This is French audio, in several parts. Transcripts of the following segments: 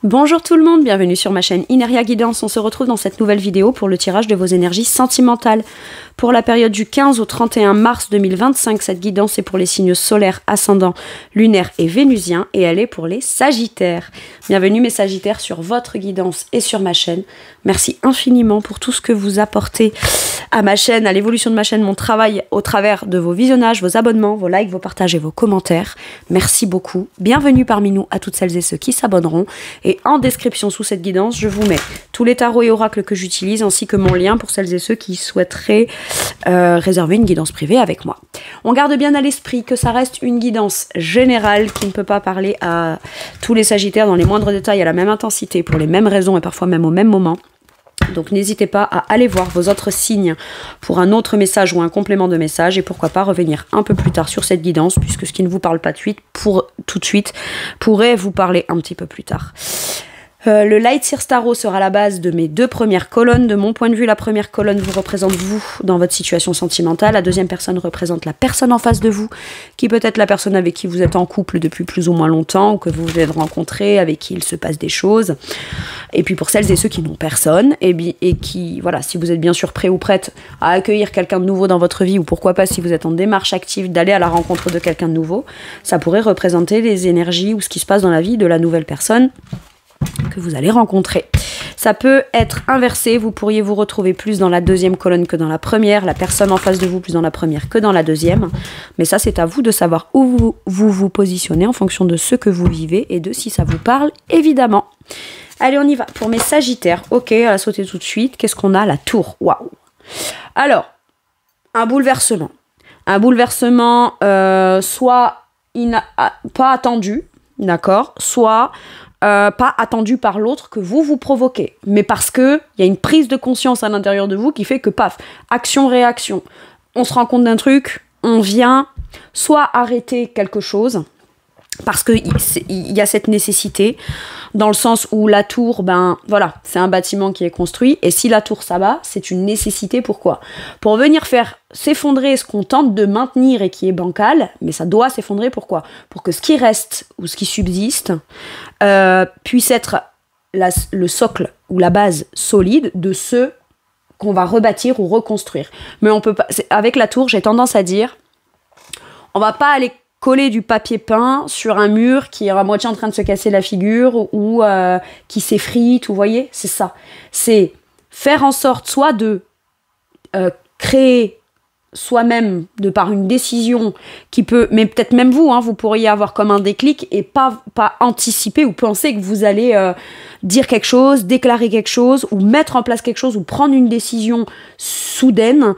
Bonjour tout le monde, bienvenue sur ma chaîne Ineria Guidance. On se retrouve dans cette nouvelle vidéo pour le tirage de vos énergies sentimentales. Pour la période du 15 au 31 mars 2025, cette guidance est pour les signes solaires, ascendants, lunaires et vénusiens et elle est pour les sagittaires. Bienvenue mes sagittaires sur votre guidance et sur ma chaîne. Merci infiniment pour tout ce que vous apportez à ma chaîne, à l'évolution de ma chaîne, mon travail au travers de vos visionnages, vos abonnements, vos likes, vos partages et vos commentaires. Merci beaucoup. Bienvenue parmi nous à toutes celles et ceux qui s'abonneront. Et en description sous cette guidance, je vous mets tous les tarots et oracles que j'utilise ainsi que mon lien pour celles et ceux qui souhaiteraient réserver une guidance privée avec moi. On garde bien à l'esprit que ça reste une guidance générale qui ne peut pas parler à tous les sagittaires dans les moindres détails à la même intensité, pour les mêmes raisons et parfois même au même moment. Donc n'hésitez pas à aller voir vos autres signes pour un autre message ou un complément de message et pourquoi pas revenir un peu plus tard sur cette guidance puisque ce qui ne vous parle pas tout de suite pourrait vous parler un petit peu plus tard. Le Light Seer Tarot sera la base de mes deux premières colonnes. De mon point de vue, la première colonne vous représente vous dans votre situation sentimentale. La deuxième personne représente la personne en face de vous, qui peut être la personne avec qui vous êtes en couple depuis plus ou moins longtemps, ou que vous venez de rencontrer, avec qui il se passe des choses. Et puis pour celles et ceux qui n'ont personne, et qui, voilà, si vous êtes bien sûr prêt ou prête à accueillir quelqu'un de nouveau dans votre vie, ou pourquoi pas si vous êtes en démarche active d'aller à la rencontre de quelqu'un de nouveau, ça pourrait représenter les énergies ou ce qui se passe dans la vie de la nouvelle personne que vous allez rencontrer. Ça peut être inversé, vous pourriez vous retrouver plus dans la deuxième colonne que dans la première, la personne en face de vous plus dans la première que dans la deuxième, mais ça c'est à vous de savoir où vous positionnez en fonction de ce que vous vivez et de si ça vous parle, évidemment. Allez, on y va. Pour mes sagittaires, ok, à la sauter tout de suite, qu'est-ce qu'on a? La tour, waouh. Alors, un bouleversement. Un bouleversement soit pas attendu, d'accord, soit pas attendu par l'autre que vous provoquez, mais parce que il y a une prise de conscience à l'intérieur de vous qui fait que paf, action-réaction, on se rend compte d'un truc, on vient soit arrêter quelque chose, parce qu'il y a cette nécessité, dans le sens où la tour, ben voilà, c'est un bâtiment qui est construit, et si la tour s'abat, c'est une nécessité. Pourquoi? Pour venir faire s'effondrer ce qu'on tente de maintenir et qui est bancal, mais ça doit s'effondrer, pourquoi? Pour que ce qui reste, ou ce qui subsiste, puisse être le socle ou la base solide de ce qu'on va rebâtir ou reconstruire. Mais on peut pas, avec la tour, j'ai tendance à dire, on va pas aller coller du papier peint sur un mur qui est à moitié en train de se casser la figure ou qui s'effrite, vous voyez, c'est ça. C'est faire en sorte soit de créer soi-même de par une décision qui peut, mais peut-être même vous, hein, vous pourriez avoir comme un déclic et pas anticiper ou penser que vous allez dire quelque chose, déclarer quelque chose ou mettre en place quelque chose ou prendre une décision soudaine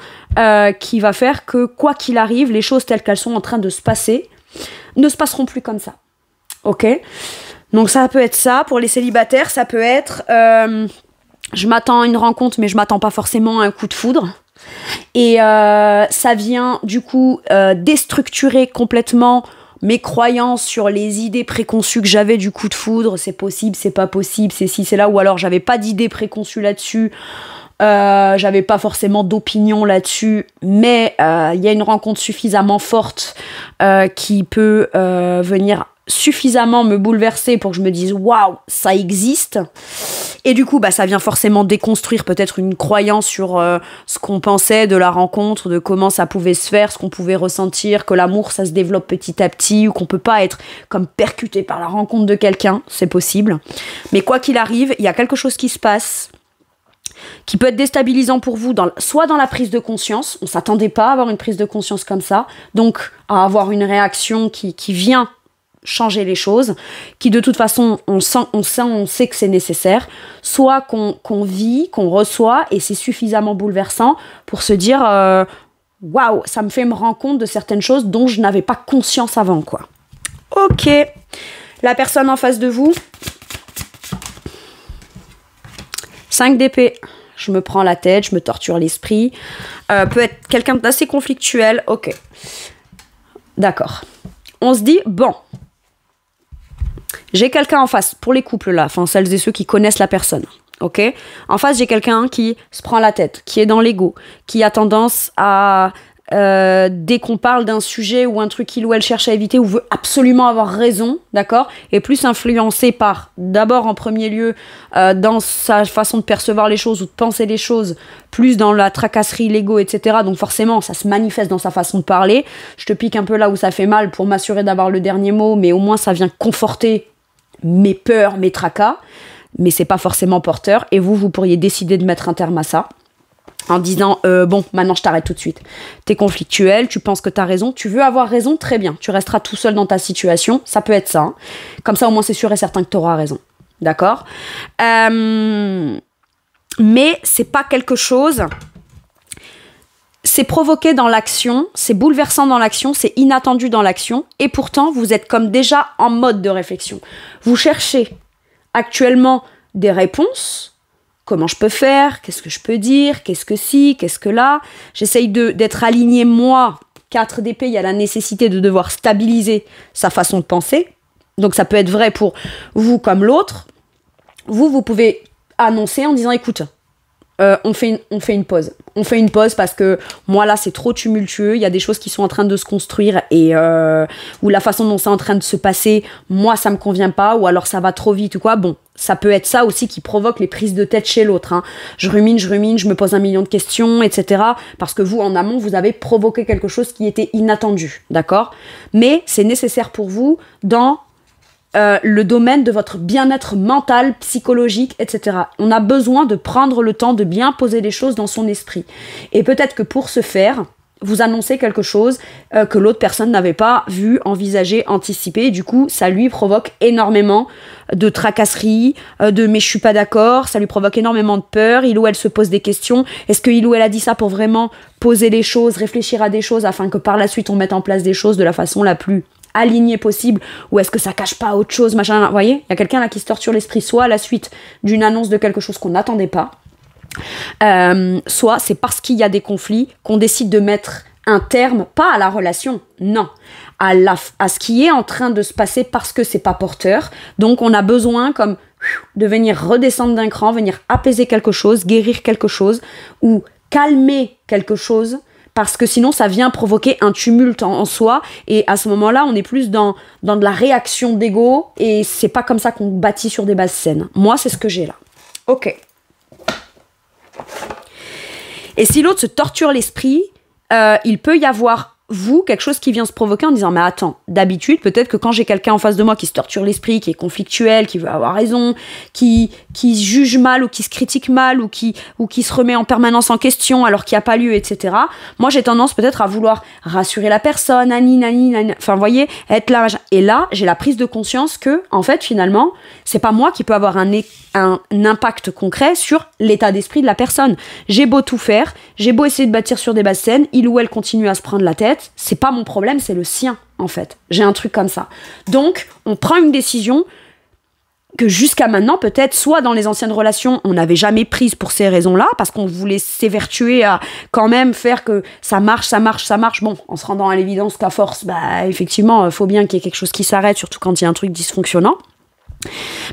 qui va faire que quoi qu'il arrive, les choses telles qu'elles sont en train de se passer ne se passeront plus comme ça. Ok? Donc ça peut être ça. Pour les célibataires, ça peut être je m'attends à une rencontre mais je m'attends pas forcément à un coup de foudre. Et ça vient du coup déstructurer complètement mes croyances sur les idées préconçues que j'avais du coup de foudre. C'est possible, c'est pas possible, c'est ci, c'est là. Ou alors j'avais pas d'idées préconçues là-dessus. J'avais pas forcément d'opinion là-dessus, mais il y a une rencontre suffisamment forte qui peut venir suffisamment me bouleverser pour que je me dise waouh, ça existe. Et du coup, bah, ça vient forcément déconstruire peut-être une croyance sur ce qu'on pensait de la rencontre, de comment ça pouvait se faire, ce qu'on pouvait ressentir, que l'amour ça se développe petit à petit ou qu'on peut pas être comme percuté par la rencontre de quelqu'un, c'est possible. Mais quoi qu'il arrive, il y a quelque chose qui se passe qui peut être déstabilisant pour vous, soit dans la prise de conscience, on s'attendait pas à avoir une prise de conscience comme ça, donc à avoir une réaction qui vient changer les choses, qui de toute façon on sait que c'est nécessaire, soit qu'on vit, qu'on reçoit et c'est suffisamment bouleversant pour se dire waouh, ça me fait me rendre compte de certaines choses dont je n'avais pas conscience avant, quoi. Ok, la personne en face de vous, 5 d'épée, je me prends la tête, je me torture l'esprit, peut être quelqu'un d'assez conflictuel, ok, d'accord. On se dit, bon, j'ai quelqu'un en face, pour les couples là, enfin celles et ceux qui connaissent la personne, ok. En face, j'ai quelqu'un qui se prend la tête, qui est dans l'ego, qui a tendance à dès qu'on parle d'un sujet ou un truc qu'il ou elle cherche à éviter ou veut absolument avoir raison, d'accord, est plus influencé par, d'abord en premier lieu, dans sa façon de percevoir les choses ou de penser les choses, plus dans la tracasserie, l'ego, etc. Donc forcément, ça se manifeste dans sa façon de parler. Je te pique un peu là où ça fait mal pour m'assurer d'avoir le dernier mot, mais au moins ça vient conforter mes peurs, mes tracas, mais c'est pas forcément porteur. Et vous pourriez décider de mettre un terme à ça. En disant, bon, maintenant je t'arrête tout de suite. T'es conflictuel, tu penses que t'as raison, tu veux avoir raison, très bien. Tu resteras tout seul dans ta situation, ça peut être ça. Hein. Comme ça, au moins, c'est sûr et certain que t'auras raison. D'accord mais c'est pas quelque chose... C'est provoqué dans l'action, c'est bouleversant dans l'action, c'est inattendu dans l'action. Et pourtant, vous êtes comme déjà en mode de réflexion. Vous cherchez actuellement des réponses... Comment je peux faire? Qu'est-ce que je peux dire? Qu'est-ce que si? Qu'est-ce que là? J'essaye d'être aligné, moi. 4 d'épée, il y a la nécessité de devoir stabiliser sa façon de penser. Donc ça peut être vrai pour vous comme l'autre. Vous pouvez annoncer en disant, écoute, on fait une pause. On fait une pause parce que moi là c'est trop tumultueux, il y a des choses qui sont en train de se construire et ou la façon dont c'est en train de se passer, moi ça me convient pas, ou alors ça va trop vite ou quoi. Bon, ça peut être ça aussi qui provoque les prises de tête chez l'autre. Hein. Je rumine, je me pose 1 million de questions, etc. Parce que vous en amont vous avez provoqué quelque chose qui était inattendu, d'accord? Mais c'est nécessaire pour vous dans le domaine de votre bien-être mental, psychologique, etc. On a besoin de prendre le temps de bien poser les choses dans son esprit. Et peut-être que pour ce faire, vous annoncez quelque chose que l'autre personne n'avait pas vu, envisagé, anticipé. Et du coup, ça lui provoque énormément de tracasseries, de « mais je suis pas d'accord », ça lui provoque énormément de peur. Il ou elle se pose des questions. Est-ce que il ou elle a dit ça pour vraiment poser les choses, réfléchir à des choses afin que par la suite on mette en place des choses de la façon la plus aligné possible, ou est-ce que ça cache pas autre chose, machin, vous voyez, il y a quelqu'un là qui se torture l'esprit, soit à la suite d'une annonce de quelque chose qu'on n'attendait pas, soit c'est parce qu'il y a des conflits qu'on décide de mettre un terme, pas à la relation, non, à ce qui est en train de se passer parce que c'est pas porteur, donc on a besoin comme de venir redescendre d'un cran, venir apaiser quelque chose, guérir quelque chose, ou calmer quelque chose, parce que sinon ça vient provoquer un tumulte en soi, et à ce moment-là on est plus dans de la réaction d'ego, et c'est pas comme ça qu'on bâtit sur des bases saines. Moi c'est ce que j'ai là. Ok. Et si l'autre se torture l'esprit, il peut y avoir quelque chose qui vient se provoquer en disant mais attends, d'habitude peut-être que quand j'ai quelqu'un en face de moi qui se torture l'esprit, qui est conflictuel, qui veut avoir raison, qui se juge mal ou qui se critique mal ou qui se remet en permanence en question alors qu'il n'y a pas lieu, etc. Moi j'ai tendance peut-être à vouloir rassurer la personne, enfin vous voyez, être là, et là j'ai la prise de conscience que en fait finalement c'est pas moi qui peux avoir un impact concret sur l'état d'esprit de la personne. J'ai beau tout faire, j'ai beau essayer de bâtir sur des bases saines, il ou elle continue à se prendre la tête, c'est pas mon problème, c'est le sien en fait. J'ai un truc comme ça. Donc on prend une décision que jusqu'à maintenant peut-être, soit dans les anciennes relations on n'avait jamais prise pour ces raisons-là, parce qu'on voulait s'évertuer à quand même faire que ça marche, bon, en se rendant à l'évidence qu'à force, bah effectivement, faut bien qu'il y ait quelque chose qui s'arrête, surtout quand il y a un truc dysfonctionnant.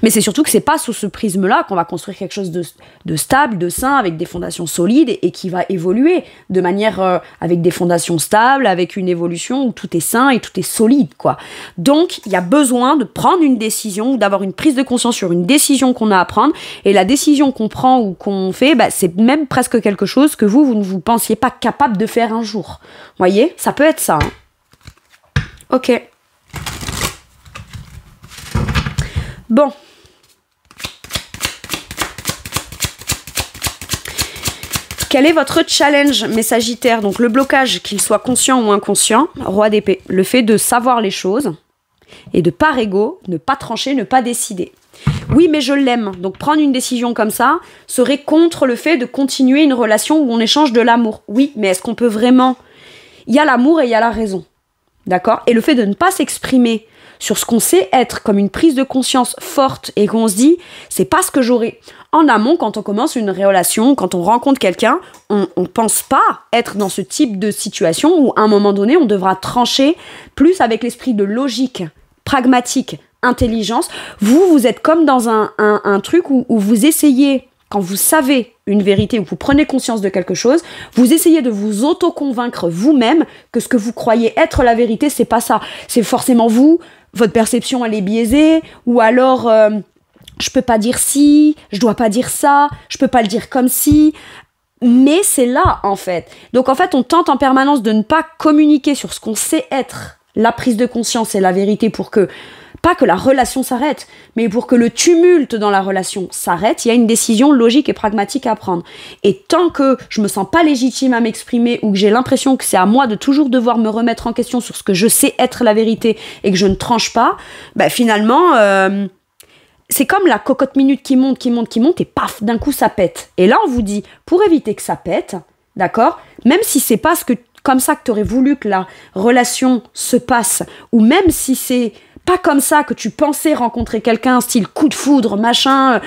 Mais c'est surtout que c'est pas sous ce prisme-là qu'on va construire quelque chose de stable, de sain, avec des fondations solides et qui va évoluer de manière avec des fondations stables, avec une évolution où tout est sain et tout est solide, quoi. Donc, il y a besoin de prendre une décision ou d'avoir une prise de conscience sur une décision qu'on a à prendre. Et la décision qu'on prend ou qu'on fait, bah, c'est même presque quelque chose que vous ne vous pensiez pas capable de faire un jour. Vous voyez, ça peut être ça. Hein. Ok. Bon. Quel est votre challenge, mes Sagittaires? Donc le blocage, qu'il soit conscient ou inconscient, roi d'épée. Le fait de savoir les choses et de par ego, ne pas trancher, ne pas décider. Oui, mais je l'aime. Donc prendre une décision comme ça serait contre le fait de continuer une relation où on échange de l'amour. Oui, mais est-ce qu'on peut vraiment... Il y a l'amour et il y a la raison. D'accord? Et le fait de ne pas s'exprimer sur ce qu'on sait être comme une prise de conscience forte et qu'on se dit, c'est pas ce que j'aurais. En amont, quand on commence une relation, quand on rencontre quelqu'un, on pense pas être dans ce type de situation où à un moment donné, on devra trancher plus avec l'esprit de logique, pragmatique, intelligence. Vous êtes comme dans un truc où vous essayez quand vous savez une vérité ou vous prenez conscience de quelque chose, vous essayez de vous auto-convaincre vous-même que ce que vous croyez être la vérité, c'est pas ça. C'est forcément vous, votre perception elle est biaisée, ou alors je peux pas dire ci, je dois pas dire ça, je peux pas le dire comme si. Mais c'est là, en fait. Donc, en fait, on tente en permanence de ne pas communiquer sur ce qu'on sait être la prise de conscience et la vérité pour que, pas que la relation s'arrête, mais pour que le tumulte dans la relation s'arrête, il y a une décision logique et pragmatique à prendre. Et tant que je me sens pas légitime à m'exprimer ou que j'ai l'impression que c'est à moi de toujours devoir me remettre en question sur ce que je sais être la vérité et que je ne tranche pas, bah, finalement... c'est comme la cocotte minute qui monte, et paf, d'un coup ça pète. Et là, on vous dit, pour éviter que ça pète, d'accord, même si c'est pas comme ça que tu aurais voulu que la relation se passe, ou même si c'est pas comme ça que tu pensais rencontrer quelqu'un, style coup de foudre, machin,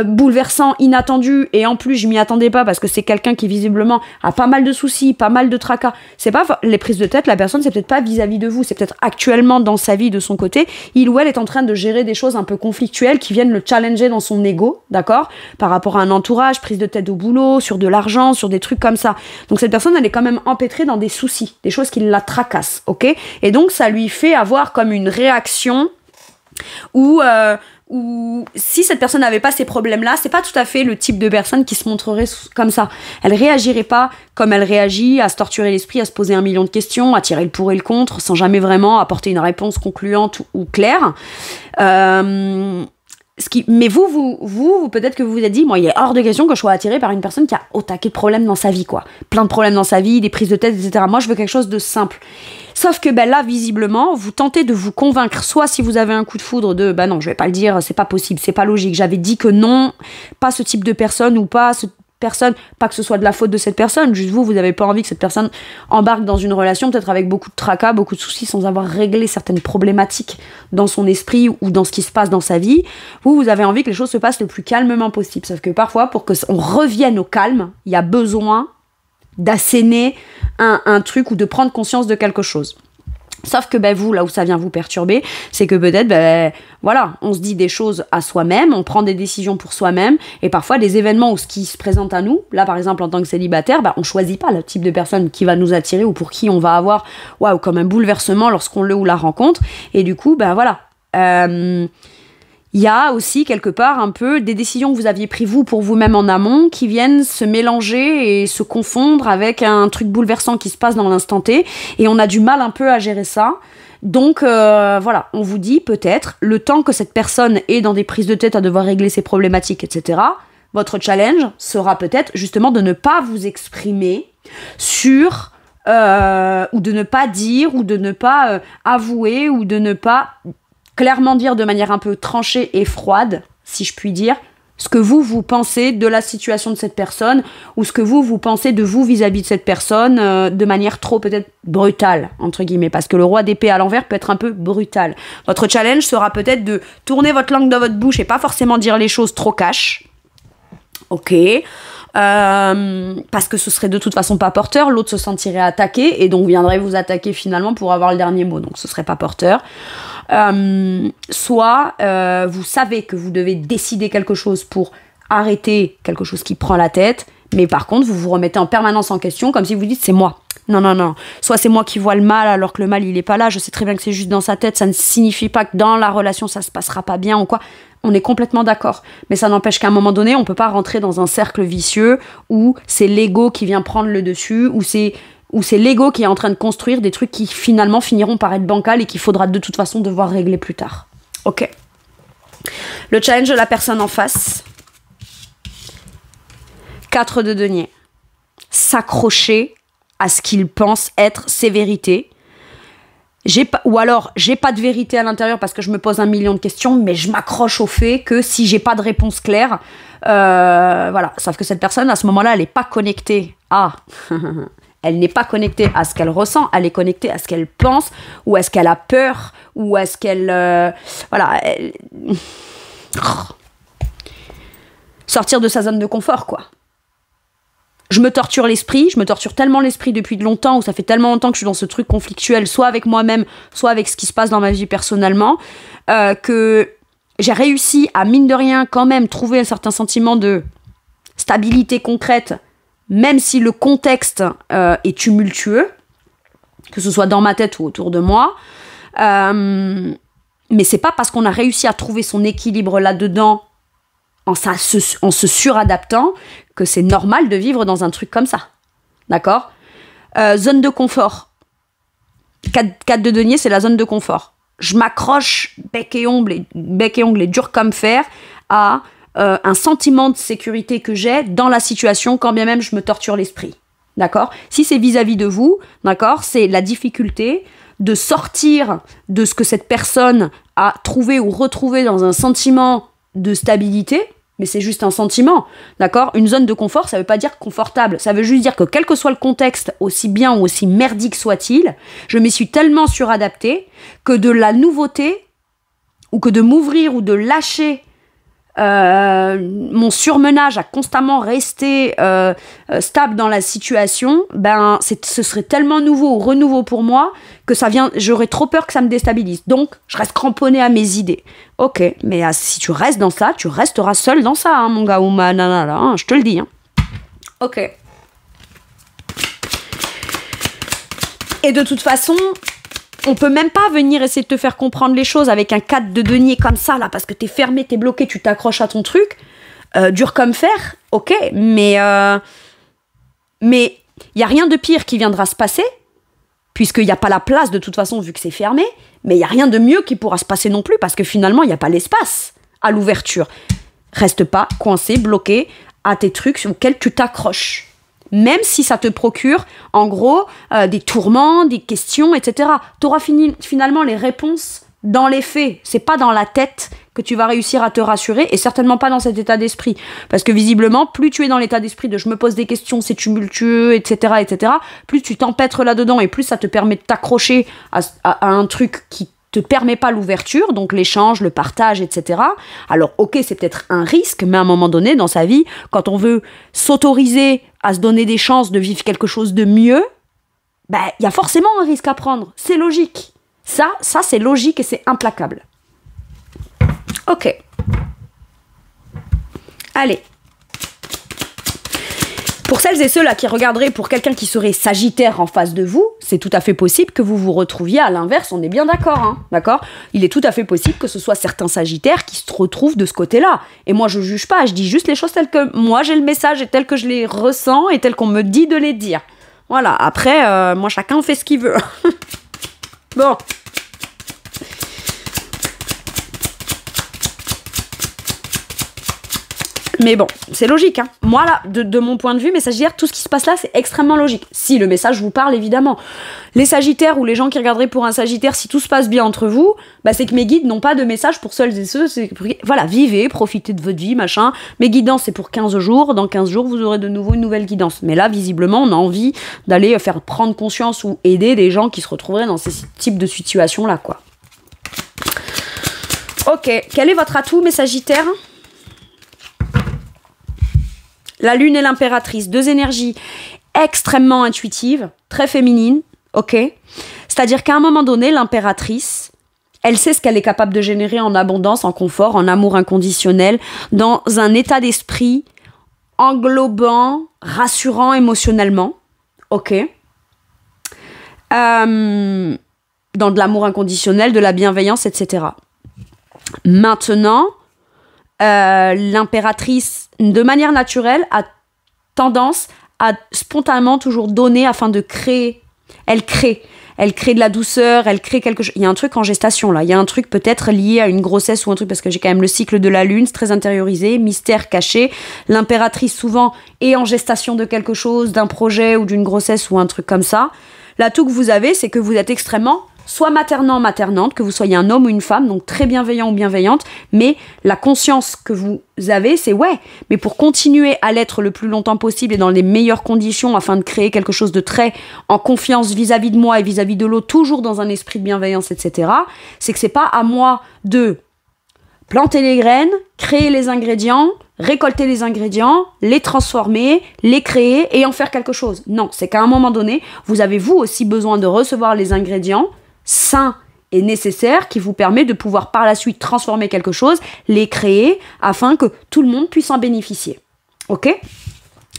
bouleversant, inattendu, et en plus je m'y attendais pas parce que c'est quelqu'un qui visiblement a pas mal de soucis, pas mal de tracas. C'est pas les prises de tête, la personne c'est peut-être pas vis-à-vis de vous, c'est peut-être actuellement dans sa vie de son côté, il ou elle est en train de gérer des choses un peu conflictuelles qui viennent le challenger dans son ego, d'accord, par rapport à un entourage, prise de tête au boulot, sur de l'argent, sur des trucs comme ça. Donc cette personne elle est quand même empêtrée dans des soucis, des choses qui la tracassent, ok, et donc ça lui fait avoir comme une réaction ou si cette personne n'avait pas ces problèmes-là, c'est pas tout à fait le type de personne qui se montrerait comme ça. Elle réagirait pas comme elle réagit, à se torturer l'esprit, à se poser 1 million de questions, à tirer le pour et le contre, sans jamais vraiment apporter une réponse concluante ou claire. Mais vous peut-être que vous vous êtes dit, moi, il est hors de question que je sois attirée par une personne qui a au taquet de problèmes dans sa vie, quoi. Plein de problèmes dans sa vie, des prises de tête, etc. Moi, je veux quelque chose de simple. Sauf que ben là, visiblement, vous tentez de vous convaincre, soit si vous avez un coup de foudre de, non, je vais pas le dire, c'est pas possible, c'est pas logique, j'avais dit que non, pas ce type de personne ou pas ce personne, pas que ce soit de la faute de cette personne, juste vous avez pas envie que cette personne embarque dans une relation, peut-être avec beaucoup de tracas, beaucoup de soucis, sans avoir réglé certaines problématiques dans son esprit ou dans ce qui se passe dans sa vie. Vous avez envie que les choses se passent le plus calmement possible. Sauf que parfois, pour qu'on revienne au calme, il y a besoin d'asséner un truc ou de prendre conscience de quelque chose. Sauf que vous, là où ça vient vous perturber, c'est que peut-être, voilà, on se dit des choses à soi-même, on prend des décisions pour soi-même, et parfois des événements où ce qui se présente à nous, là par exemple en tant que célibataire, on choisit pas le type de personne qui va nous attirer ou pour qui on va avoir, comme un bouleversement lorsqu'on le ou la rencontre, et du coup, voilà. Il y a aussi quelque part un peu des décisions que vous aviez prises vous pour vous-même en amont qui viennent se mélanger et se confondre avec un truc bouleversant qui se passe dans l'instant T et on a du mal un peu à gérer ça. Donc voilà, on vous dit peut-être le temps que cette personne est dans des prises de tête à devoir régler ses problématiques, etc. Votre challenge sera peut-être justement de ne pas vous exprimer sur ou de ne pas dire ou de ne pas avouer ou de ne pas clairement dire de manière un peu tranchée et froide, si je puis dire, ce que vous pensez de la situation de cette personne ou ce que vous pensez de vous vis-à-vis de cette personne de manière trop peut-être brutale, entre guillemets, parce que le roi d'épée à l'envers peut être un peu brutal. Votre challenge sera peut-être de tourner votre langue dans votre bouche et pas forcément dire les choses trop cash. Ok. Parce que ce serait de toute façon pas porteur, l'autre se sentirait attaqué et donc viendrait vous attaquer finalement pour avoir le dernier mot, donc ce serait pas porteur. Soit vous savez que vous devez décider quelque chose pour arrêter quelque chose qui prend la tête, mais par contre vous vous remettez en permanence en question comme si vous dites c'est moi. Non. Soit c'est moi qui vois le mal alors que le mal il est pas là, je sais très bien que c'est juste dans sa tête, ça ne signifie pas que dans la relation ça se passera pas bien ou quoi. On est complètement d'accord. Mais ça n'empêche qu'à un moment donné, on peut pas rentrer dans un cercle vicieux où c'est l'ego qui vient prendre le dessus, où c'est l'ego qui est en train de construire des trucs qui finalement finiront par être bancals et qu'il faudra de toute façon devoir régler plus tard. Ok. Le challenge de la personne en face. 4 de denier. S'accrocher à ce qu'il pense être ses vérités. J'ai pas de vérité à l'intérieur parce que je me pose 1 million de questions, mais je m'accroche au fait que si j'ai pas de réponse claire, voilà. Sauf que cette personne, à ce moment-là, elle n'est pas connectée à... Elle n'est pas connectée à ce qu'elle ressent, elle est connectée à ce qu'elle pense, ou à ce qu'elle a peur, ou à ce qu'elle... voilà. Sortir de sa zone de confort, quoi. Je me torture tellement l'esprit depuis longtemps, ou ça fait tellement longtemps que je suis dans ce truc conflictuel, soit avec moi-même, soit avec ce qui se passe dans ma vie personnellement, que j'ai réussi à, mine de rien, quand même, trouver un certain sentiment de stabilité concrète, même si le contexte est tumultueux, que ce soit dans ma tête ou autour de moi. Mais c'est pas parce qu'on a réussi à trouver son équilibre là-dedans en se suradaptant que c'est normal de vivre dans un truc comme ça. D'accord ? Zone de confort. 4 de denier, c'est la zone de confort. Je m'accroche bec et ongle et dur comme fer à un sentiment de sécurité que j'ai dans la situation, quand bien même je me torture l'esprit. D'accord ? Si c'est vis-à-vis de vous, d'accord, c'est la difficulté de sortir de ce que cette personne a trouvé ou retrouvé dans un sentiment de stabilité, mais c'est juste un sentiment, d'accord ? Une zone de confort, ça veut pas dire confortable, ça veut juste dire que quel que soit le contexte, aussi bien ou aussi merdique soit-il, je m'y suis tellement suradaptée que de la nouveauté, ou que de m'ouvrir ou de lâcher mon surmenage à constamment rester stable dans la situation, ben ce serait tellement nouveau ou renouveau pour moi que j'aurais trop peur que ça me déstabilise. Donc, je reste cramponnée à mes idées. Ok, mais si tu restes dans ça, tu resteras seul dans ça, hein, mon gars ou ma nanana, hein, je te le dis. Hein. Ok. Et de toute façon, on peut même pas venir essayer de te faire comprendre les choses avec un 4 de denier comme ça, là, parce que t'es fermé, t'es bloqué, tu t'accroches à ton truc. Dur comme fer, ok, mais il y a rien de pire qui viendra se passer, puisqu'il n'y a pas la place de toute façon, vu que c'est fermé, mais il n'y a rien de mieux qui pourra se passer non plus, parce que finalement, il n'y a pas l'espace à l'ouverture. Reste pas coincé, bloqué à tes trucs auxquels tu t'accroches. Même si ça te procure, en gros, des tourments, des questions, etc. Tu auras finalement les réponses dans les faits. C'est pas dans la tête que tu vas réussir à te rassurer, et certainement pas dans cet état d'esprit. Parce que visiblement, plus tu es dans l'état d'esprit de « je me pose des questions, c'est tumultueux, etc. etc. », plus tu t'empêtres là-dedans, et plus ça te permet de t'accrocher à un truc qui te permet pas l'ouverture, donc l'échange, le partage, etc. Alors, ok, c'est peut-être un risque, mais à un moment donné, dans sa vie, quand on veut s'autoriser à se donner des chances de vivre quelque chose de mieux, ben, il y a forcément un risque à prendre. C'est logique. Ça c'est logique et c'est implacable. Ok. Allez. Pour celles et ceux-là qui regarderaient pour quelqu'un qui serait Sagittaire en face de vous, c'est tout à fait possible que vous vous retrouviez à l'inverse, on est bien d'accord, hein, d'accord ? Il est tout à fait possible que ce soit certains Sagittaires qui se retrouvent de ce côté-là. Et moi, je juge pas, je dis juste les choses telles que moi j'ai le message et telles que je les ressens et telles qu'on me dit de les dire. Voilà, après, moi, chacun fait ce qu'il veut. Bon. Mais bon, c'est logique, hein. Moi, là, de mon point de vue, mes Sagittaires, tout ce qui se passe là, c'est extrêmement logique. Si le message vous parle, évidemment. Les Sagittaires ou les gens qui regarderaient pour un Sagittaire, si tout se passe bien entre vous, bah, c'est que mes guides n'ont pas de message pour seuls et ceux. Voilà, vivez, profitez de votre vie, machin. Mes guidances, c'est pour 15 jours. Dans 15 jours, vous aurez de nouveau une nouvelle guidance. Mais là, visiblement, on a envie d'aller faire prendre conscience ou aider des gens qui se retrouveraient dans ces types de situations-là, quoi. Ok, quel est votre atout, mes Sagittaires ? La lune et l'impératrice, 2 énergies extrêmement intuitives, très féminines, ok ? C'est-à-dire qu'à un moment donné, l'impératrice, elle sait ce qu'elle est capable de générer en abondance, en confort, en amour inconditionnel, dans un état d'esprit englobant, rassurant émotionnellement, ok ? Dans de l'amour inconditionnel, de la bienveillance, etc. Maintenant, l'impératrice, de manière naturelle, a tendance à spontanément toujours donner afin de créer. Elle crée de la douceur, elle crée quelque chose. Il y a un truc en gestation là, il y a un truc peut-être lié à une grossesse ou un truc, parce que j'ai quand même le cycle de la lune, c'est très intériorisé, mystère caché. L'impératrice souvent est en gestation de quelque chose, d'un projet ou d'une grossesse ou un truc comme ça. L'atout que vous avez, c'est que vous êtes extrêmement soit maternante, que vous soyez un homme ou une femme, donc très bienveillant ou bienveillante, mais la conscience que vous avez, c'est ouais, mais pour continuer à l'être le plus longtemps possible et dans les meilleures conditions afin de créer quelque chose de très en confiance vis-à-vis de moi et vis-à-vis de l'autre, toujours dans un esprit de bienveillance, etc., c'est que c'est pas à moi de planter les graines, créer les ingrédients, récolter les ingrédients, les transformer, les créer et en faire quelque chose. Non, c'est qu'à un moment donné, vous avez vous aussi besoin de recevoir les ingrédients sain et nécessaire qui vous permet de pouvoir par la suite transformer quelque chose, les créer afin que tout le monde puisse en bénéficier. Ok ?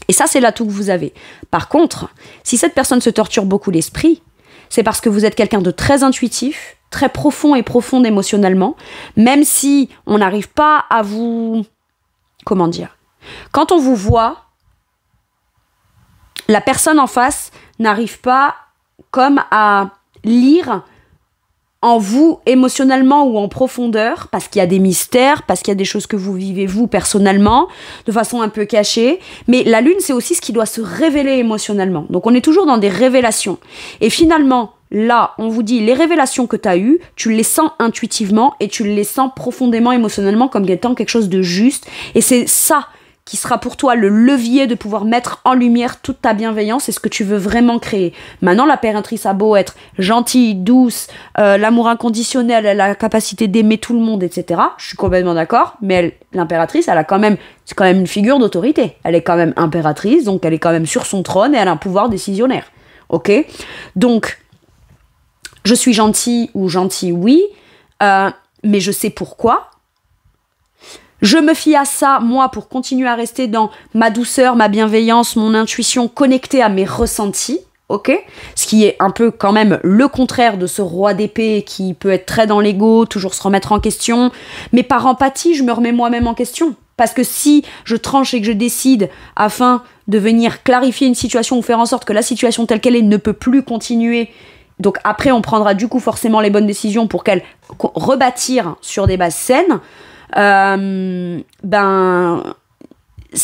Et ça, c'est l'atout que vous avez. Par contre, si cette personne se torture beaucoup l'esprit, c'est parce que vous êtes quelqu'un de très intuitif, très profond et profonde émotionnellement, même si on n'arrive pas à vous... Comment dire ? Quand on vous voit, la personne en face n'arrive pas comme à lire en vous émotionnellement ou en profondeur, parce qu'il y a des mystères, parce qu'il y a des choses que vous vivez vous personnellement, de façon un peu cachée. Mais la lune, c'est aussi ce qui doit se révéler émotionnellement. Donc on est toujours dans des révélations. Et finalement, là, on vous dit, les révélations que tu as eues, tu les sens intuitivement et tu les sens profondément émotionnellement comme étant quelque chose de juste. Et c'est ça qui sera pour toi le levier de pouvoir mettre en lumière toute ta bienveillance et ce que tu veux vraiment créer. Maintenant, la l'impératrice a beau être gentille, douce, l'amour inconditionnel, elle a la capacité d'aimer tout le monde, etc. Je suis complètement d'accord, mais l'impératrice, c'est quand même une figure d'autorité. Elle est quand même impératrice, donc elle est quand même sur son trône et elle a un pouvoir décisionnaire. Ok ? Donc, je suis gentille ou gentil, oui, mais je sais pourquoi. Je me fie à ça, moi, pour continuer à rester dans ma douceur, ma bienveillance, mon intuition connectée à mes ressentis, ok ? Ce qui est un peu quand même le contraire de ce roi d'épée qui peut être très dans l'ego, toujours se remettre en question. Mais par empathie, je me remets moi-même en question. Parce que si je tranche et que je décide afin de venir clarifier une situation ou faire en sorte que la situation telle qu'elle est ne peut plus continuer, donc après on prendra du coup forcément les bonnes décisions pour qu'elle rebâtir sur des bases saines,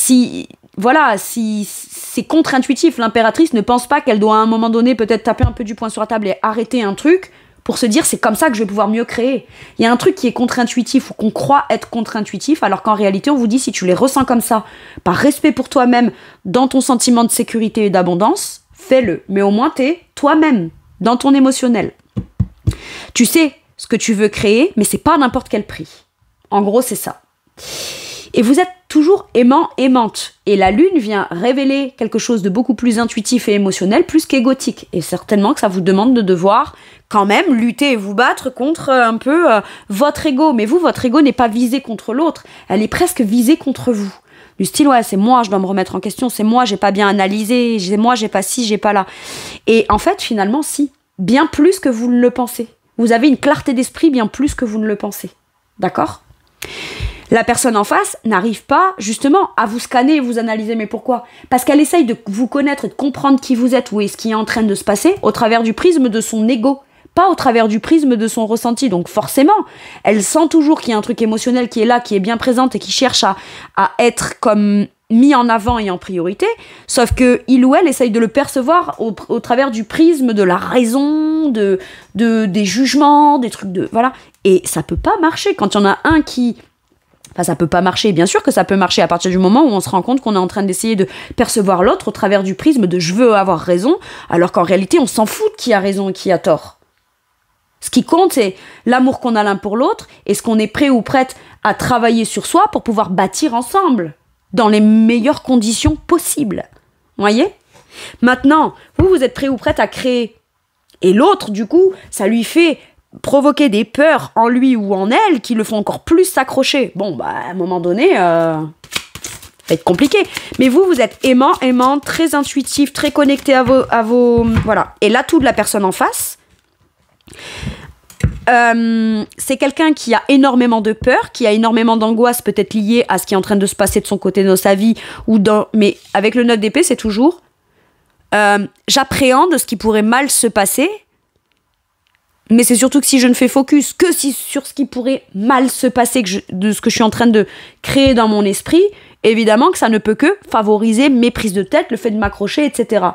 si c'est contre-intuitif, l'impératrice ne pense pas qu'elle doit à un moment donné peut-être taper un peu du poing sur la table et arrêter un truc pour se dire c'est comme ça que je vais pouvoir mieux créer. Il y a un truc qui est contre-intuitif ou qu'on croit être contre-intuitif alors qu'en réalité on vous dit si tu les ressens comme ça, par respect pour toi-même, dans ton sentiment de sécurité et d'abondance, fais-le. Mais au moins t'es toi-même, dans ton émotionnel. Tu sais ce que tu veux créer, mais c'est pas à n'importe quel prix. En gros, c'est ça. Et vous êtes toujours aimant, aimante. Et la lune vient révéler quelque chose de beaucoup plus intuitif et émotionnel, plus qu'égotique. Et certainement que ça vous demande de devoir quand même lutter et vous battre contre un peu votre ego. Mais vous, votre ego n'est pas visé contre l'autre. Elle est presque visée contre vous. Du style, ouais, c'est moi, je dois me remettre en question. C'est moi, j'ai pas bien analysé. C'est moi, j'ai pas ci, j'ai pas là. Et en fait, finalement, si. Bien plus que vous ne le pensez. Vous avez une clarté d'esprit bien plus que vous ne le pensez. D'accord ? La personne en face n'arrive pas, justement, à vous scanner et vous analyser. Mais pourquoi ? Parce qu'elle essaye de vous connaître et de comprendre qui vous êtes, où est ce qui est en train de se passer, au travers du prisme de son ego, pas au travers du prisme de son ressenti. Donc forcément, elle sent toujours qu'il y a un truc émotionnel qui est là, qui est bien présente et qui cherche à être comme mis en avant et en priorité, sauf que il ou elle essaye de le percevoir au travers du prisme de la raison, des jugements, des trucs de... Voilà. Et ça peut pas marcher. Quand il y en a un qui... Enfin, ça peut pas marcher. Bien sûr que ça peut marcher à partir du moment où on se rend compte qu'on est en train d'essayer de percevoir l'autre au travers du prisme de « je veux avoir raison », alors qu'en réalité, on s'en fout de qui a raison et qui a tort. Ce qui compte, c'est l'amour qu'on a l'un pour l'autre et ce qu'on est prêt ou prête à travailler sur soi pour pouvoir bâtir ensemble, dans les meilleures conditions possibles. Voyez ? Maintenant, vous êtes prêt ou prête à créer. Et l'autre, du coup, ça lui fait provoquer des peurs en lui ou en elle qui le font encore plus s'accrocher. Bon, bah, à un moment donné, ça va être compliqué. Mais vous êtes aimant, aimante, très intuitif, très connecté à vos... Voilà. Et l'atout de la personne en face, c'est quelqu'un qui a énormément de peur, qui a énormément d'angoisse, peut-être liée à ce qui est en train de se passer de son côté dans sa vie, mais avec le 9 d'épée, c'est toujours j'appréhende ce qui pourrait mal se passer, mais c'est surtout que si je ne fais focus que sur ce qui pourrait mal se passer, de ce que je suis en train de créer dans mon esprit, évidemment que ça ne peut que favoriser mes prises de tête, le fait de m'accrocher, etc.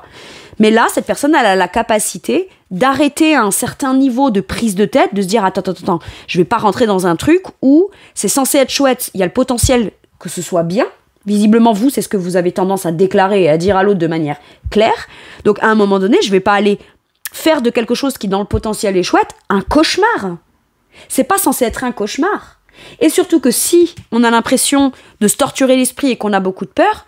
Mais là, cette personne, elle a la capacité d'arrêter à un certain niveau de prise de tête, de se dire attends, je vais pas rentrer dans un truc où c'est censé être chouette, il y a le potentiel que ce soit bien. Visiblement, vous, c'est ce que vous avez tendance à déclarer et à dire à l'autre de manière claire. Donc, à un moment donné, je vais pas aller faire de quelque chose qui, dans le potentiel, est chouette, un cauchemar. C'est pas censé être un cauchemar. Et surtout que si on a l'impression de se torturer l'esprit et qu'on a beaucoup de peur,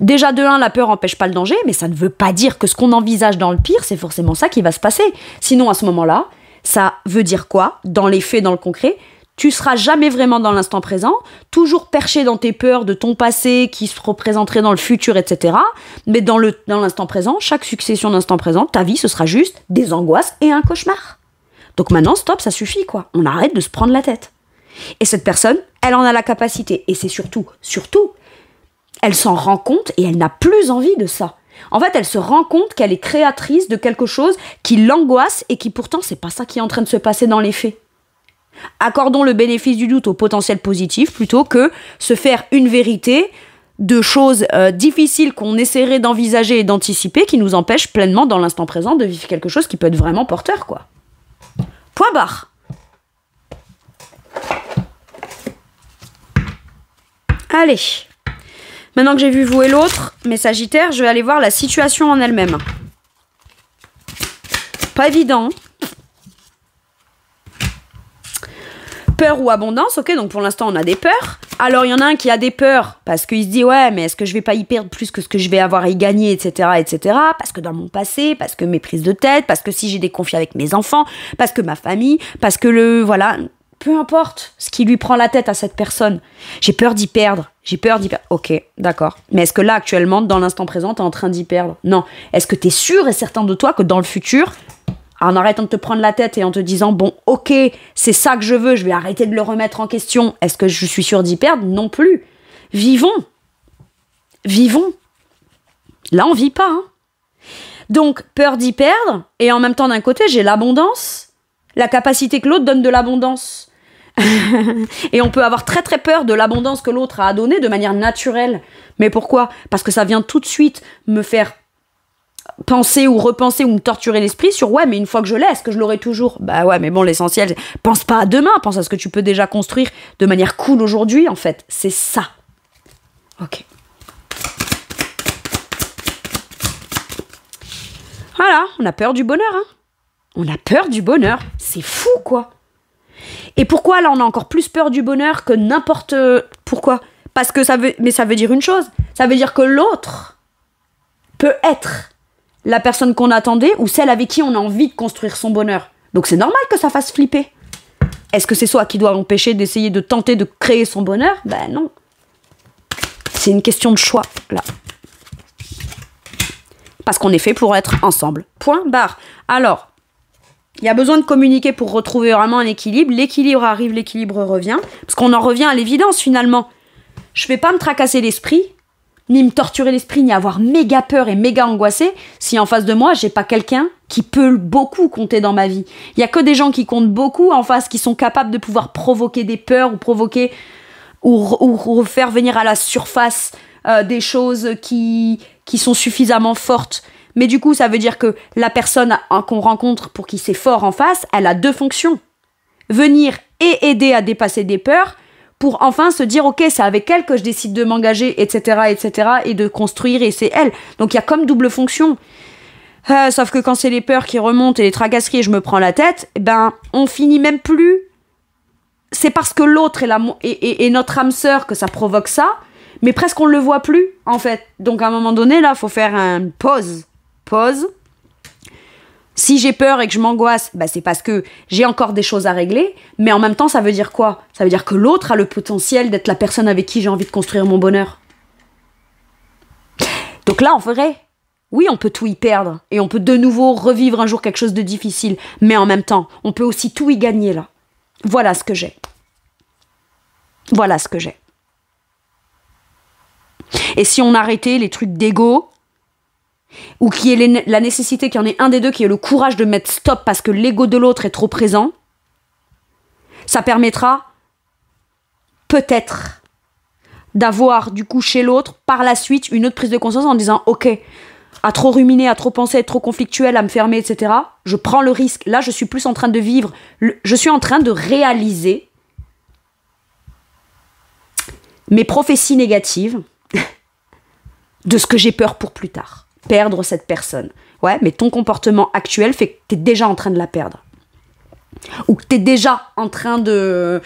déjà, de 1, la peur n'empêche pas le danger, mais ça ne veut pas dire que ce qu'on envisage dans le pire, c'est forcément ça qui va se passer. Sinon, à ce moment-là, ça veut dire quoi ? Dans les faits, dans le concret, tu seras jamais vraiment dans l'instant présent, toujours perché dans tes peurs de ton passé qui se représenteraient dans le futur, etc. Mais dans l'instant présent, chaque succession d'instant présent, ta vie, ce sera juste des angoisses et un cauchemar. Donc maintenant, stop, ça suffit, quoi. On arrête de se prendre la tête. Et cette personne, elle en a la capacité. Et c'est surtout, elle s'en rend compte et elle n'a plus envie de ça. En fait, elle se rend compte qu'elle est créatrice de quelque chose qui l'angoisse et qui pourtant, c'est pas ça qui est en train de se passer dans les faits. Accordons le bénéfice du doute au potentiel positif plutôt que se faire une vérité de choses difficiles qu'on essaierait d'envisager et d'anticiper qui nous empêchent pleinement dans l'instant présent de vivre quelque chose qui peut être vraiment porteur, quoi. Point barre. Allez. Maintenant que j'ai vu vous et l'autre, mes Sagittaires, je vais aller voir la situation en elle-même. Pas évident. Peur ou abondance, ok, donc pour l'instant on a des peurs. Alors il y en a un qui a des peurs parce qu'il se dit ouais mais est-ce que je vais pas y perdre plus que ce que je vais avoir à y gagner, etc., etc. Parce que dans mon passé, parce que mes prises de tête, parce que si j'ai des conflits avec mes enfants, parce que ma famille, parce que voilà, peu importe ce qui lui prend la tête à cette personne. J'ai peur d'y perdre. Ok, d'accord. Mais est-ce que là, actuellement, dans l'instant présent, t'es en train d'y perdre? Non. Est-ce que t'es sûr et certain de toi que dans le futur, en arrêtant de te prendre la tête et en te disant, bon, ok, c'est ça que je veux, je vais arrêter de le remettre en question, est-ce que je suis sûr d'y perdre? Non plus. Vivons. Là, on vit pas, hein. Donc, peur d'y perdre, et en même temps, d'un côté, j'ai l'abondance, la capacité que l'autre donne de l'abondance. Et on peut avoir très très peur de l'abondance que l'autre a à donner de manière naturelle. Mais pourquoi? Parce que ça vient tout de suite me faire penser ou repenser ou me torturer l'esprit sur ouais mais une fois que je l'ai, est-ce que je l'aurai toujours? Bah ouais mais bon, l'essentiel, pense pas à demain, pense à ce que tu peux déjà construire de manière cool aujourd'hui en fait. C'est ça. Ok. Voilà, on a peur du bonheur, hein. On a peur du bonheur. C'est fou quoi. Et pourquoi là on a encore plus peur du bonheur que n'importe... Pourquoi? Parce que ça veut dire une chose. Ça veut dire que l'autre peut être la personne qu'on attendait ou celle avec qui on a envie de construire son bonheur. Donc c'est normal que ça fasse flipper. Est-ce que c'est soi qui doit empêcher d'essayer de tenter de créer son bonheur? Ben non. C'est une question de choix, là. Parce qu'on est fait pour être ensemble. Point barre. Alors... il y a besoin de communiquer pour retrouver vraiment un équilibre. L'équilibre arrive, l'équilibre revient. Parce qu'on en revient à l'évidence, finalement. Je vais pas me tracasser l'esprit, ni me torturer l'esprit, ni avoir méga peur et méga angoissé, si en face de moi, j'ai pas quelqu'un qui peut beaucoup compter dans ma vie. Il y a que des gens qui comptent beaucoup en face, qui sont capables de pouvoir provoquer des peurs, ou provoquer, ou faire venir à la surface des choses qui sont suffisamment fortes. Mais du coup, ça veut dire que la personne qu'on rencontre pour qui c'est fort en face, elle a deux fonctions. Venir et aider à dépasser des peurs pour enfin se dire, ok, c'est avec elle que je décide de m'engager, etc., et de construire, et c'est elle. Donc il y a comme double fonction. Sauf que quand c'est les peurs qui remontent et les tracasseries et je me prends la tête, ben, on finit même plus. C'est parce que l'autre est notre âme sœur que ça provoque ça, mais presque on le voit plus, en fait. Donc à un moment donné, là, faut faire une pause. Si j'ai peur et que je m'angoisse, bah c'est parce que j'ai encore des choses à régler, mais en même temps, ça veut dire quoi? Ça veut dire que l'autre a le potentiel d'être la personne avec qui j'ai envie de construire mon bonheur. Donc là, en vrai, oui, on peut tout y perdre, et on peut de nouveau revivre un jour quelque chose de difficile, mais en même temps, on peut aussi tout y gagner, là. Voilà ce que j'ai. Et si on arrêtait les trucs d'ego, ou qu'il y ait la nécessité qu'il y en ait un des deux qui ait le courage de mettre stop parce que l'ego de l'autre est trop présent, ça permettra peut-être d'avoir du coup chez l'autre par la suite une autre prise de conscience en disant ok, à trop ruminer, à trop penser, à être trop conflictuel, à me fermer, etc. Je prends le risque. Là, je suis plus en train de vivre, je suis en train de réaliser mes prophéties négatives de ce que j'ai peur pour plus tard. Perdre cette personne. Ouais, mais ton comportement actuel fait que t'es déjà en train de la perdre. Ou que t'es déjà en train de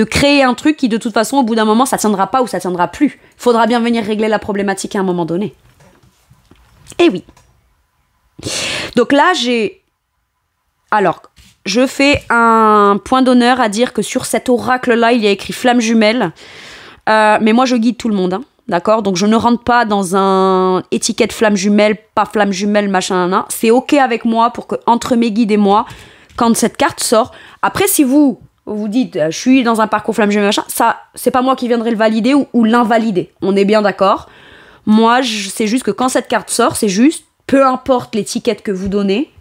créer un truc qui, de toute façon, au bout d'un moment, ça tiendra pas ou ça tiendra plus. Faudra bien venir régler la problématique à un moment donné. Eh oui. Donc là, j'ai... Alors, je fais un point d'honneur à dire que sur cet oracle-là, il y a écrit flamme jumelle. Mais moi, je guide tout le monde, hein, d'accord? Donc, je ne rentre pas dans un étiquette flamme jumelle, pas flamme jumelle, machin. C'est OK avec moi pour que, entre mes guides et moi, quand cette carte sort, après, si vous dites, je suis dans un parcours flamme jumelle, machin, ça, c'est pas moi qui viendrai le valider ou l'invalider. On est bien d'accord? Moi, c'est juste que quand cette carte sort, c'est juste, peu importe l'étiquette que vous donnez,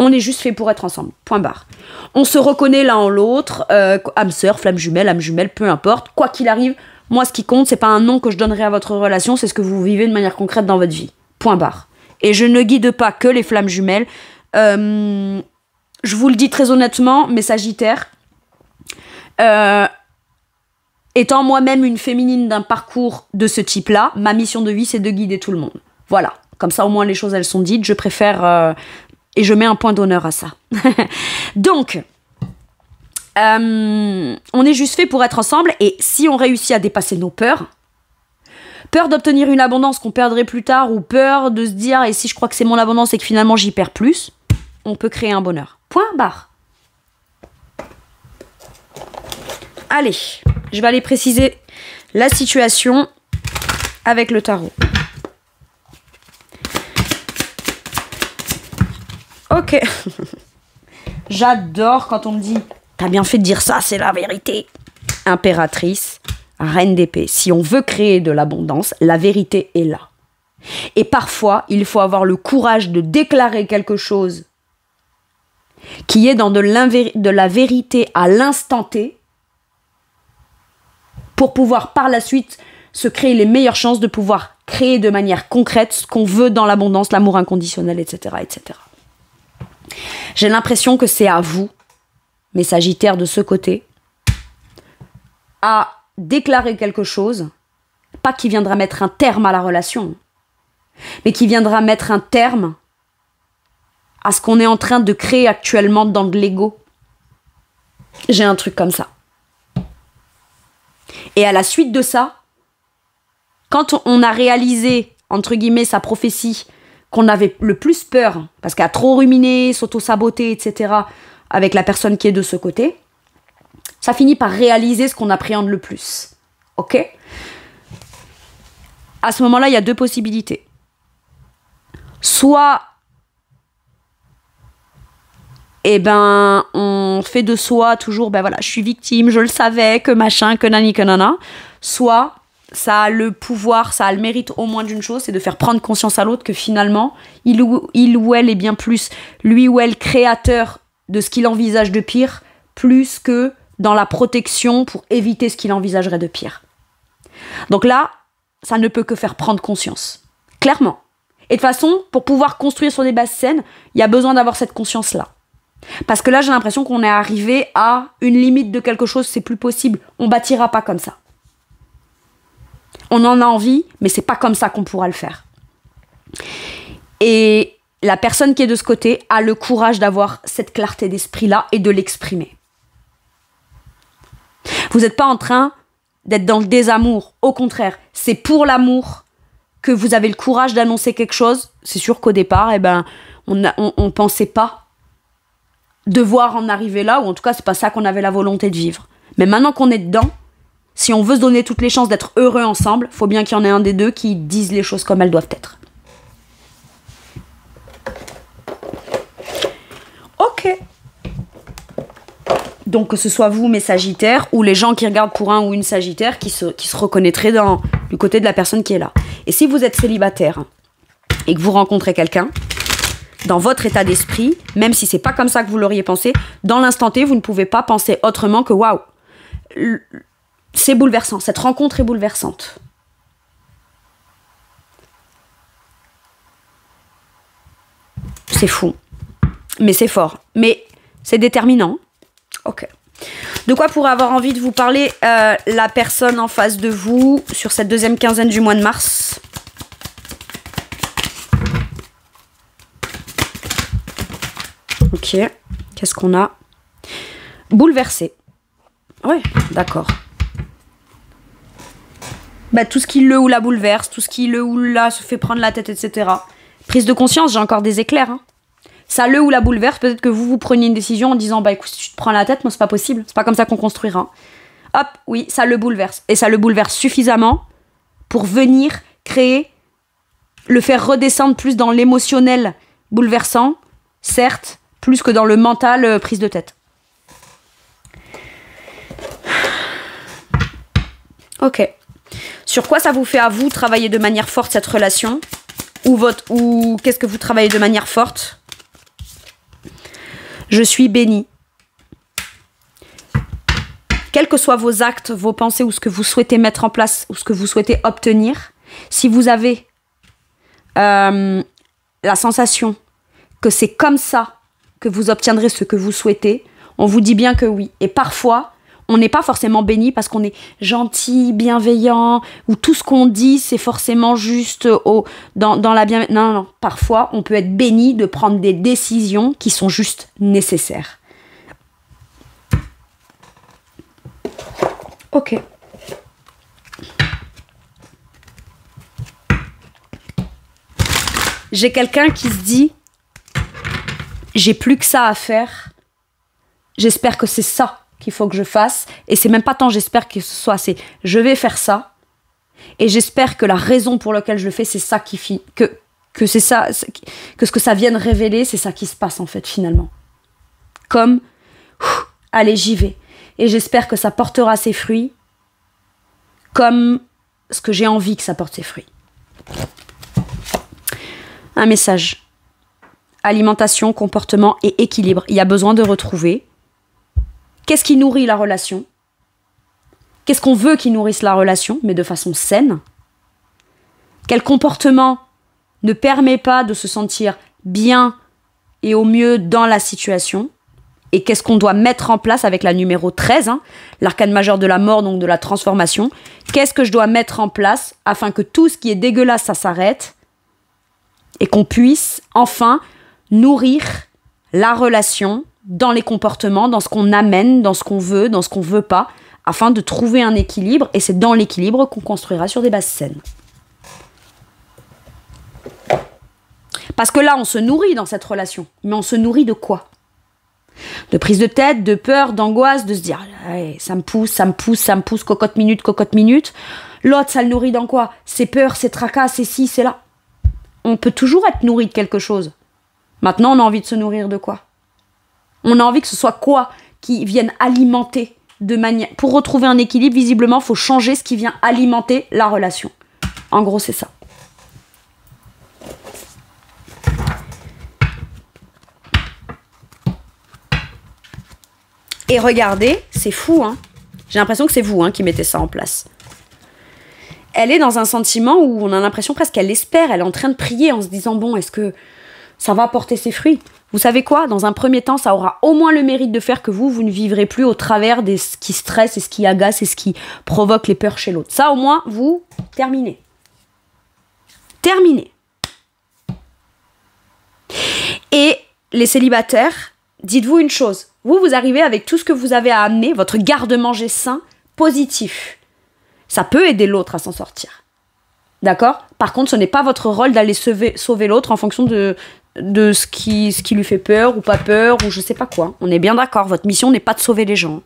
on est juste fait pour être ensemble. Point barre. On se reconnaît l'un en l'autre, âme sœur, flamme jumelle, peu importe. Quoi qu'il arrive, moi, ce qui compte, c'est pas un nom que je donnerai à votre relation, c'est ce que vous vivez de manière concrète dans votre vie. Point barre. Et je ne guide pas que les flammes jumelles. Je vous le dis très honnêtement, mes sagittaires, étant moi-même une féminine d'un parcours de ce type-là, ma mission de vie, c'est de guider tout le monde. Voilà. Comme ça, au moins, les choses, elles sont dites. Je préfère... et je mets un point d'honneur à ça. Donc, on est juste fait pour être ensemble. Et si on réussit à dépasser nos peurs, peur d'obtenir une abondance qu'on perdrait plus tard, ou peur de se dire, et si je crois que c'est mon abondance et que finalement j'y perds plus, on peut créer un bonheur. Point barre. Allez, je vais aller préciser la situation avec le tarot. Ok. J'adore quand on me dit « T'as bien fait de dire ça, c'est la vérité ». Impératrice, reine d'épée. Si on veut créer de l'abondance, la vérité est là. Et parfois, il faut avoir le courage de déclarer quelque chose qui est dans de la vérité à l'instant T pour pouvoir par la suite se créer les meilleures chances de pouvoir créer de manière concrète ce qu'on veut dans l'abondance, l'amour inconditionnel, etc., etc. J'ai l'impression que c'est à vous, mes sagittaires de ce côté, à déclarer quelque chose, pas qui viendra mettre un terme à la relation, mais qui viendra mettre un terme à ce qu'on est en train de créer actuellement dans de l'ego. J'ai un truc comme ça. Et à la suite de ça, quand on a réalisé, entre guillemets, sa prophétie, qu'on avait le plus peur, parce qu'à trop ruminer, s'auto-saboter, etc., avec la personne qui est de ce côté, ça finit par réaliser ce qu'on appréhende le plus. Ok ? À ce moment-là, il y a deux possibilités. Soit, on fait de soi toujours, voilà, je suis victime, je le savais, que machin, que nani, que nana. Soit, ça a le pouvoir, ça a le mérite au moins d'une chose, c'est de faire prendre conscience à l'autre que finalement, il ou elle est bien plus, lui ou elle, créateur de ce qu'il envisage de pire, plus que dans la protection pour éviter ce qu'il envisagerait de pire. Donc là, ça ne peut que faire prendre conscience. Clairement. Et de toute façon, pour pouvoir construire sur des bases saines, il y a besoin d'avoir cette conscience-là. Parce que là, j'ai l'impression qu'on est arrivé à une limite de quelque chose, c'est plus possible. On bâtira pas comme ça. On en a envie, mais c'est pas comme ça qu'on pourra le faire. Et la personne qui est de ce côté a le courage d'avoir cette clarté d'esprit-là et de l'exprimer. Vous n'êtes pas en train d'être dans le désamour. Au contraire, c'est pour l'amour que vous avez le courage d'annoncer quelque chose. C'est sûr qu'au départ, on pensait pas devoir en arriver là, ou en tout cas, c'est pas ça qu'on avait la volonté de vivre. Mais maintenant qu'on est dedans, si on veut se donner toutes les chances d'être heureux ensemble, faut bien qu'il y en ait un des deux qui dise les choses comme elles doivent être. Ok. Donc que ce soit vous, mes sagittaires, ou les gens qui regardent pour un ou une sagittaire, qui se reconnaîtraient du côté de la personne qui est là. Et si vous êtes célibataire et que vous rencontrez quelqu'un, dans votre état d'esprit, même si c'est pas comme ça que vous l'auriez pensé, dans l'instant T, vous ne pouvez pas penser autrement que waouh, c'est bouleversant, cette rencontre est bouleversante. C'est fou, mais c'est fort, mais c'est déterminant. Ok. De quoi pourrait avoir envie de vous parler la personne en face de vous sur cette deuxième quinzaine du mois de mars ? Ok, qu'est-ce qu'on a ? Bouleversé. Ouais, d'accord. Tout ce qui le ou la bouleverse, tout ce qui le ou la se fait prendre la tête, etc. Prise de conscience, j'ai encore des éclairs. Hein. ça le ou la bouleverse, peut-être que vous preniez une décision en disant, bah écoute, si tu te prends la tête, moi c'est pas possible, c'est pas comme ça qu'on construira. Hop, oui, ça le bouleverse. Et ça le bouleverse suffisamment pour venir créer, le faire redescendre plus dans l'émotionnel bouleversant, certes, plus que dans le mental prise de tête. Ok. Sur quoi ça vous fait à vous travailler de manière forte cette relation? Ou qu'est-ce que vous travaillez de manière forte? Je suis bénie. Quels que soient vos actes, vos pensées ou ce que vous souhaitez mettre en place ou ce que vous souhaitez obtenir, si vous avez la sensation que c'est comme ça que vous obtiendrez ce que vous souhaitez, on vous dit bien que oui. Et parfois, on n'est pas forcément béni parce qu'on est gentil, bienveillant, ou tout ce qu'on dit, c'est forcément juste dans la bienveillance. Non, non, non. Parfois, on peut être béni de prendre des décisions qui sont juste nécessaires. Ok. J'ai quelqu'un qui se dit « J'ai plus que ça à faire. J'espère que c'est ça qu'il faut que je fasse. » Et c'est même pas tant j'espère que ce soit, c'est « Je vais faire ça. Et j'espère que la raison pour laquelle je le fais, c'est ça qui que c'est ça, que ce que ça vienne révéler, c'est ça qui se passe en fait finalement. » Comme « Allez, j'y vais. Et j'espère que ça portera ses fruits comme ce que j'ai envie que ça porte ses fruits. » Un message. Alimentation, comportement et équilibre. Il y a besoin de retrouver. Qu'est-ce qui nourrit la relation? Qu'est-ce qu'on veut qui nourrisse la relation, mais de façon saine? Quel comportement ne permet pas de se sentir bien et au mieux dans la situation? Et qu'est-ce qu'on doit mettre en place avec la numéro 13, l'arcane majeur de la mort, donc de la transformation? Qu'est-ce que je dois mettre en place afin que tout ce qui est dégueulasse, ça s'arrête et qu'on puisse enfin nourrir la relation dans les comportements, dans ce qu'on amène, dans ce qu'on veut pas, afin de trouver un équilibre. Et c'est dans l'équilibre qu'on construira sur des bases saines. Parce que là, on se nourrit dans cette relation. Mais on se nourrit de quoi? De prise de tête, de peur, d'angoisse, de se dire hey, ça me pousse, cocotte minute. L'autre, ça le nourrit dans quoi? C'est peur, c'est tracas, c'est ci, c'est là. On peut toujours être nourri de quelque chose. Maintenant, on a envie de se nourrir de quoi? On a envie que ce soit quoi qui vienne alimenter de manière... Pour retrouver un équilibre, visiblement, il faut changer ce qui vient alimenter la relation. En gros, c'est ça. Et regardez, c'est fou, hein. J'ai l'impression que c'est vous qui mettez ça en place. Elle est dans un sentiment où on a l'impression presque qu'elle espère, elle est en train de prier en se disant, bon, est-ce que ça va porter ses fruits? Vous savez quoi? Dans un premier temps, ça aura au moins le mérite de faire que vous ne vivrez plus au travers de ce qui stresse et ce qui agace et ce qui provoque les peurs chez l'autre. Ça, au moins, vous, terminez. Terminez. Et les célibataires, dites-vous une chose. Vous arrivez avec tout ce que vous avez à amener, votre garde-manger sain, positif. Ça peut aider l'autre à s'en sortir. D'accord? Par contre, ce n'est pas votre rôle d'aller sauver l'autre en fonction de ce qui lui fait peur ou pas peur ou je sais pas quoi. On est bien d'accord, votre mission n'est pas de sauver les gens.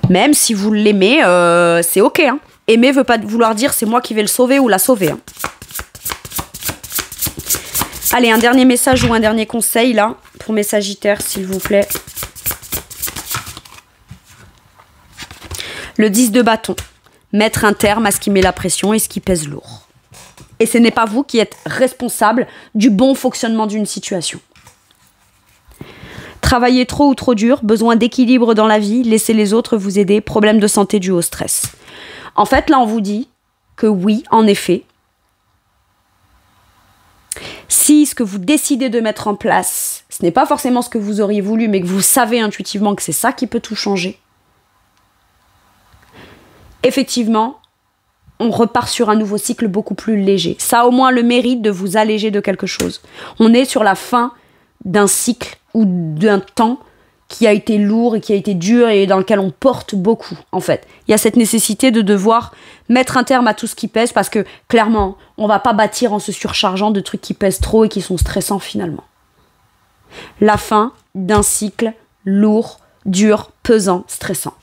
Même si vous l'aimez, c'est ok. Aimer veut pas vouloir dire c'est moi qui vais le sauver ou la sauver. Allez, un dernier message ou un dernier conseil là pour mes sagittaires, s'il vous plaît. Le 10 de bâton. Mettre un terme à ce qui met la pression et ce qui pèse lourd. Et ce n'est pas vous qui êtes responsable du bon fonctionnement d'une situation. Travailler trop ou trop dur, besoin d'équilibre dans la vie, laisser les autres vous aider, problème de santé dû au stress. En fait, là, on vous dit que oui, en effet, si ce que vous décidez de mettre en place, ce n'est pas forcément ce que vous auriez voulu, mais que vous savez intuitivement que c'est ça qui peut tout changer, effectivement, on repart sur un nouveau cycle beaucoup plus léger. Ça a au moins le mérite de vous alléger de quelque chose. On est sur la fin d'un cycle ou d'un temps qui a été lourd et qui a été dur et dans lequel on porte beaucoup, en fait. Il y a cette nécessité de devoir mettre un terme à tout ce qui pèse parce que, clairement, on va pas bâtir en se surchargeant de trucs qui pèsent trop et qui sont stressants, finalement. La fin d'un cycle lourd, dur, pesant, stressant.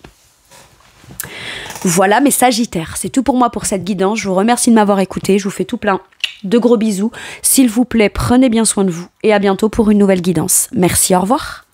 Voilà mes Sagittaires, c'est tout pour moi pour cette guidance. Je vous remercie de m'avoir écouté, je vous fais tout plein de gros bisous. S'il vous plaît, prenez bien soin de vous et à bientôt pour une nouvelle guidance. Merci, au revoir.